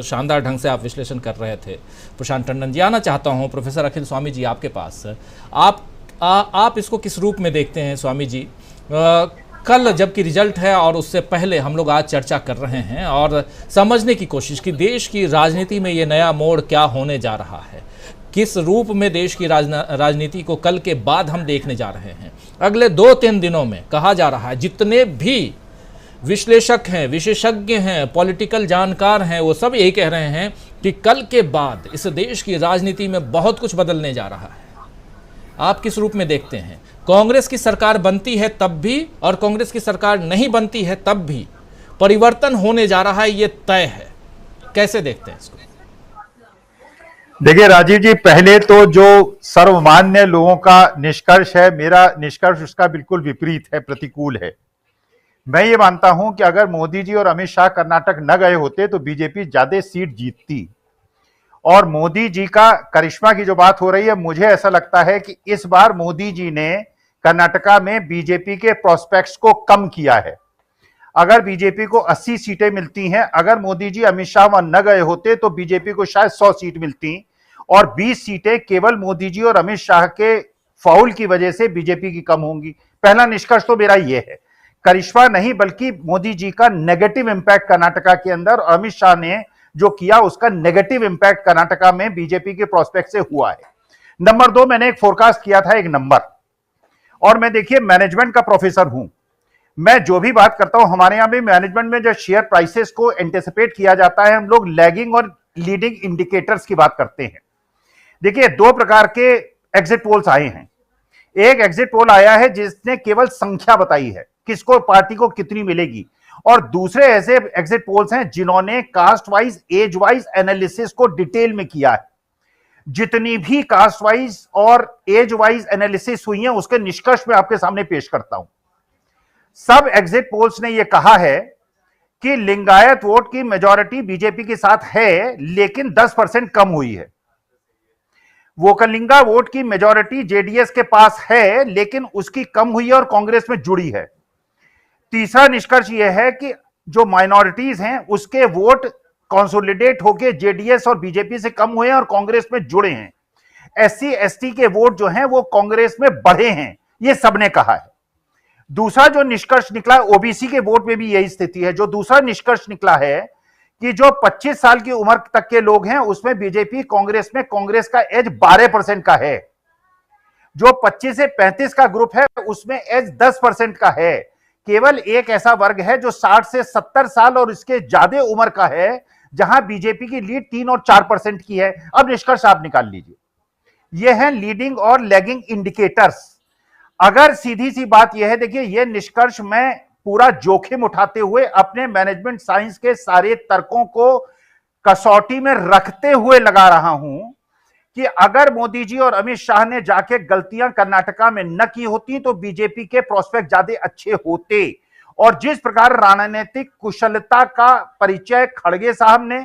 शानदार ढंग से आप विश्लेषण कर रहे थे प्रशांत टंडन जी। आना चाहता हूं प्रोफेसर अखिल स्वामी जी आपके पास। आप इसको किस रूप में देखते हैं स्वामी जी? कल जबकि रिजल्ट है और उससे पहले हम लोग आज चर्चा कर रहे हैं और समझने की कोशिश कि देश की राजनीति में ये नया मोड़ क्या होने जा रहा है, किस रूप में देश की राजनीति को कल के बाद हम देखने जा रहे हैं। अगले 2-3 दिनों में कहा जा रहा है, जितने भी विश्लेषक हैं, विशेषज्ञ हैं, पॉलिटिकल जानकार हैं, वो सब यही कह रहे हैं कि कल के बाद इस देश की राजनीति में बहुत कुछ बदलने जा रहा है। आप किस रूप में देखते हैं? कांग्रेस की सरकार बनती है तब भी और कांग्रेस की सरकार नहीं बनती है तब भी परिवर्तन होने जा रहा है, ये तय है। कैसे देखते हैं इसको? देखिए राजीव जी, पहले तो जो सर्वमान्य लोगों का निष्कर्ष है, मेरा निष्कर्ष उसका बिल्कुल विपरीत है, प्रतिकूल है। मैं ये मानता हूं कि अगर मोदी जी और अमित शाह कर्नाटक न गए होते तो बीजेपी ज्यादा सीट जीतती। और मोदी जी का करिश्मा की जो बात हो रही है, मुझे ऐसा लगता है कि इस बार मोदी जी ने कर्नाटका में बीजेपी के प्रोस्पेक्ट्स को कम किया है। अगर बीजेपी को 80 सीटें मिलती हैं, अगर मोदी जी अमित शाह वहां न गए होते तो बीजेपी को शायद 100 सीट मिलती और 20 सीटें केवल मोदी जी और अमित शाह के फाउल की वजह से बीजेपी की कम होंगी। पहला निष्कर्ष तो मेरा यह है, करिश्मा नहीं बल्कि मोदी जी का नेगेटिव इंपैक्ट कर्नाटका के अंदर, अमित शाह ने जो किया उसका नेगेटिव इंपैक्ट कर्नाटका में बीजेपी के प्रोस्पेक्ट से हुआ है। नंबर 2, मैंने एक फोरकास्ट किया था, एक नंबर, और मैं देखिए मैनेजमेंट का प्रोफेसर हूं। मैं जो भी बात करता हूं, हमारे यहां भी मैनेजमेंट में जो शेयर प्राइसेस को एंटिसिपेट किया जाता है, हम लोग लैगिंग और लीडिंग इंडिकेटर्स की बात करते हैं। देखिए 2 प्रकार के एग्जिट पोल्स आए हैं। एक एग्जिट पोल आया है जिसने केवल संख्या बताई है, किसको पार्टी को कितनी मिलेगी, और दूसरे ऐसे एग्जिट पोल्स हैं जिन्होंने caste wise, age wise analysis को डिटेल में किया है। जितनी भी कास्ट वाइज और एज वाइज एनालिसिस हुई है उसके निष्कर्ष में आपके सामने पेश करता हूं। सब एग्जिट पोल्स ने यह कहा है कि लिंगायत वोट की मेजॉरिटी बीजेपी के साथ है, लेकिन 10% कम हुई है। वोकलिंगा वोट की मेजॉरिटी जेडीएस के पास है, लेकिन उसकी कम हुई है और कांग्रेस में जुड़ी है। तीसरा निष्कर्ष यह है कि जो माइनॉरिटीज हैं उसके वोट कंसोलिडेट होकर जेडीएस और बीजेपी से कम हुए हैं और कांग्रेस में जुड़े हैं। एससी एसटी के वोट जो हैं वो कांग्रेस में बढ़े हैं, ये सबने कहा है। दूसरा जो निष्कर्ष निकला, ओबीसी के वोट में भी यही स्थिति है। जो दूसरा निष्कर्ष निकला है कि जो 25 साल की उम्र तक के लोग हैं उसमें बीजेपी कांग्रेस में, कांग्रेस का एज 12% का है। जो 25 से 35 का ग्रुप है उसमें एज 10% का है। केवल एक ऐसा वर्ग है जो 60 से 70 साल और इसके ज्यादा उम्र का है, जहां बीजेपी की लीड 3 और 4% की है। अब निष्कर्ष आप निकाल लीजिए, यह है लीडिंग और लैगिंग इंडिकेटर्स। अगर सीधी सी बात यह है, देखिए यह निष्कर्ष मैं पूरा जोखिम उठाते हुए अपने मैनेजमेंट साइंस के सारे तर्कों को कसौटी में रखते हुए लगा रहा हूं कि अगर मोदी जी और अमित शाह ने जाके गलतियां कर्नाटका में न की होती तो बीजेपी के प्रोस्पेक्ट ज्यादा अच्छे होते। और जिस प्रकार रणनीतिक कुशलता का परिचय खड़गे साहब ने,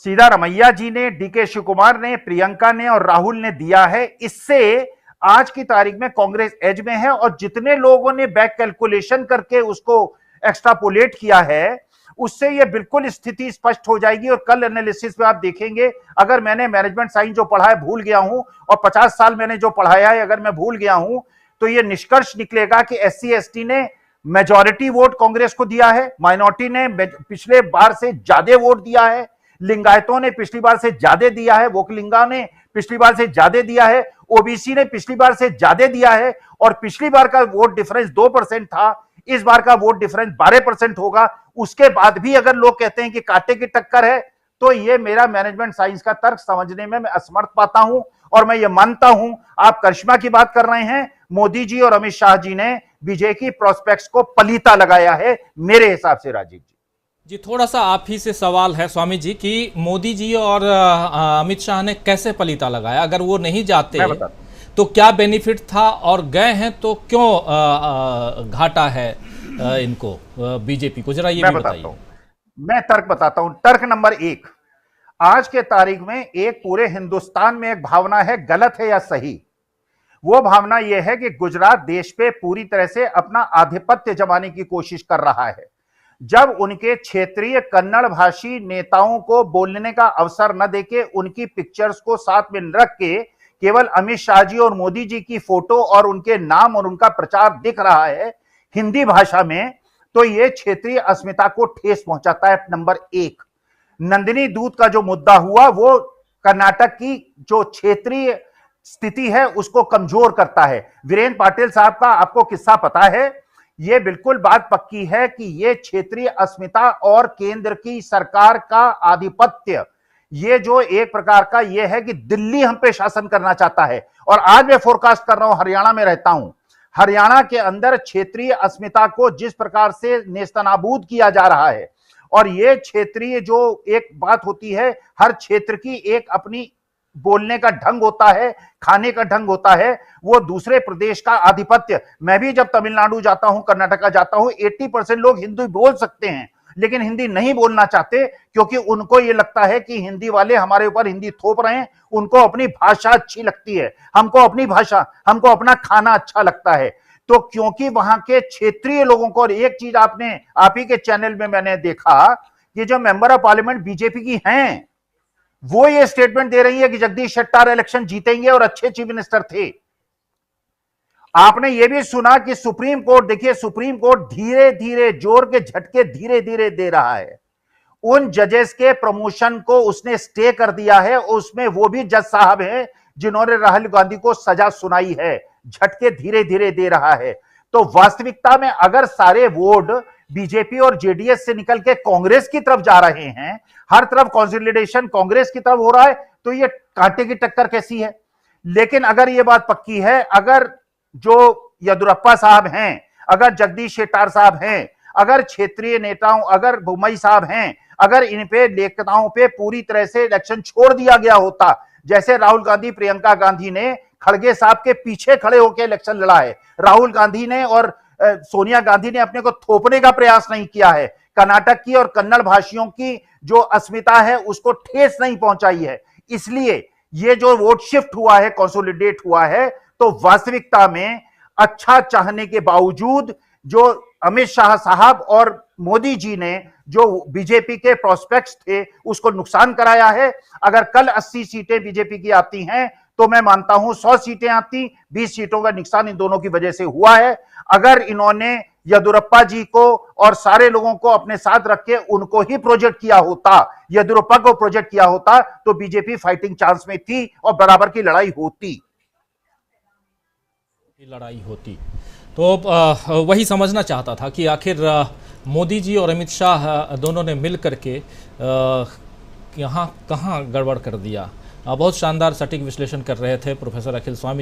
सिद्धारमैया जी ने, डीके शिव कुमार ने, प्रियंका ने और राहुल ने दिया है, इससे आज की तारीख में कांग्रेस एज में है। और जितने लोगों ने बैक कैलकुलेशन करके उसको एक्स्ट्रापोलेट किया है उससे यह बिल्कुल स्थिति स्पष्ट हो जाएगी। और कल एनालिसिस में आप देखेंगे, अगर मैंने मैनेजमेंट साइंस जो पढ़ा है भूल गया हूं और 50 साल मैंने जो पढ़ाया है अगर मैं भूल गया हूं, तो यह निष्कर्ष निकलेगा कि एससी एसटी ने मेजॉरिटी वोट कांग्रेस को दिया है, माइनॉरिटी ने पिछले बार से ज्यादा वोट दिया है, लिंगायतों ने पिछली बार से ज्यादा दिया है, वोकलिंगा ने पिछली बार से ज्यादा दिया है, ओबीसी ने पिछली बार से ज्यादा दिया है। और पिछली बार का वोट डिफरेंस 2% था, इस बार का वोट डिफरेंस 12% होगा। उसके बाद भी अगर लोग कहते हैं कि कांटे की टक्कर है, तो यह मेरा मैनेजमेंट साइंस का तर्क समझने में मैं असमर्थ पाता हूं। और मैं ये मानता हूं, आप करिश्मा की बात कर रहे हैं, मोदी जी और अमित शाह जी ने बीजेपी की प्रोस्पेक्ट्स को पलीता लगाया है मेरे हिसाब से। राजीव जी, थोड़ा सा आप ही से सवाल है स्वामी जी कि मोदी जी और अमित शाह ने कैसे पलीता लगाया? अगर वो नहीं जाते तो क्या बेनिफिट था, और गए हैं तो क्यों घाटा है इनको, बीजेपी को? जरा ये भी बताइए। मैं तर्क बताता हूं। तर्क नंबर 1, आज के तारीख में एक पूरे हिंदुस्तान में एक भावना है, गलत है या सही, वो भावना यह है कि गुजरात देश पे पूरी तरह से अपना आधिपत्य जमाने की कोशिश कर रहा है। जब उनके क्षेत्रीय कन्नड़ भाषी नेताओं को बोलने का अवसर न देके उनकी पिक्चर्स को साथ में रख के केवल अमित शाह जी और मोदी जी की फोटो और उनके नाम और उनका प्रचार दिख रहा है हिंदी भाषा में, तो यह क्षेत्रीय अस्मिता को ठेस पहुंचाता है। नंबर एक, नंदिनी दूध का जो मुद्दा हुआ वो कर्नाटक की जो क्षेत्रीय स्थिति है उसको कमजोर करता है। वीरेंद्र पाटिल साहब का आपको किस्सा पता है, यह बिल्कुल बात पक्की है कि यह क्षेत्रीय अस्मिता और केंद्र की सरकार का आधिपत्य, ये जो एक प्रकार का यह है कि दिल्ली हम पे शासन करना चाहता है। और आज मैं फोरकास्ट कर रहा हूं, हरियाणा में रहता हूं, हरियाणा के अंदर क्षेत्रीय अस्मिता को जिस प्रकार से नेस्तनाबूद किया जा रहा है, और ये क्षेत्रीय जो एक बात होती है, हर क्षेत्र की एक अपनी बोलने का ढंग होता है, खाने का ढंग होता है, वो दूसरे प्रदेश का आधिपत्य। मैं भी जब तमिलनाडु जाता हूं, कर्नाटका जाता हूं, 80% लोग हिंदी बोल सकते हैं लेकिन हिंदी नहीं बोलना चाहते, क्योंकि उनको ये लगता है कि हिंदी वाले हमारे ऊपर हिंदी थोप रहे हैं। उनको अपनी भाषा अच्छी लगती है, हमको अपनी भाषा, हमको अपना खाना अच्छा लगता है। तो क्योंकि वहां के क्षेत्रीय लोगों को, और एक चीज आपने आप ही के चैनल में मैंने देखा कि जो मेंबर ऑफ पार्लियामेंट बीजेपी की हैं वो ये स्टेटमेंट दे रही है कि जगदीश शेट्टार इलेक्शन जीतेंगे और अच्छे चीफ मिनिस्टर थे। आपने ये भी सुना कि सुप्रीम कोर्ट, देखिए सुप्रीम कोर्ट धीरे धीरे जोर के झटके धीरे धीरे दे रहा है। उन जजेस के प्रमोशन को उसने स्टे कर दिया है, उसमें वो भी जज साहब हैं जिन्होंने राहुल गांधी को सजा सुनाई है। झटके धीरे धीरे दे रहा है। तो वास्तविकता में अगर सारे वोट बीजेपी और जेडीएस से निकल के कांग्रेस की तरफ जा रहे हैं, हर तरफ कंसोलिडेशन कांग्रेस की तरफ हो रहा है, तो ये कांटे की टक्कर कैसी है। लेकिन अगर ये बात पक्की है, अगर जो येदियुरप्पा साहब हैं, अगर जगदीश शेट्टार साहब हैं, अगर क्षेत्रीय नेताओं, अगर बुम्मई साहब हैं, अगर इन पे नेताओं पे पूरी तरह से इलेक्शन छोड़ दिया गया होता, जैसे राहुल गांधी, प्रियंका गांधी ने खड़गे साहब के पीछे खड़े होकर इलेक्शन लड़ा है, राहुल गांधी ने और सोनिया गांधी ने अपने को थोपने का प्रयास नहीं किया है, कर्नाटक की और कन्नड़ भाषियों की जो अस्मिता है उसको ठेस नहीं पहुंचाई है। इसलिए ये जो वोट शिफ्ट हुआ है, कंसोलिडेट हुआ है, तो वास्तविकता में अच्छा चाहने के बावजूद जो अमित शाह साहब और मोदी जी ने जो बीजेपी के प्रोस्पेक्ट्स थे उसको नुकसान कराया है। अगर कल 80 सीटें बीजेपी की आती हैं तो मैं मानता हूं 100 सीटें आती, 20 सीटों का नुकसान इन दोनों की वजह से हुआ है। अगर इन्होंने येदियुरप्पा जी को और सारे लोगों को अपने साथ रख के उनको ही प्रोजेक्ट किया होता, येदियुरप्पा को प्रोजेक्ट किया होता, तो बीजेपी फाइटिंग चांस में थी और बराबर की लड़ाई होती। तो वही समझना चाहता था कि आखिर मोदी जी और अमित शाह दोनों ने मिल करके यहाँ कहाँ गड़बड़ कर दिया। बहुत शानदार सटीक विश्लेषण कर रहे थे प्रोफेसर अखिल स्वामी जी।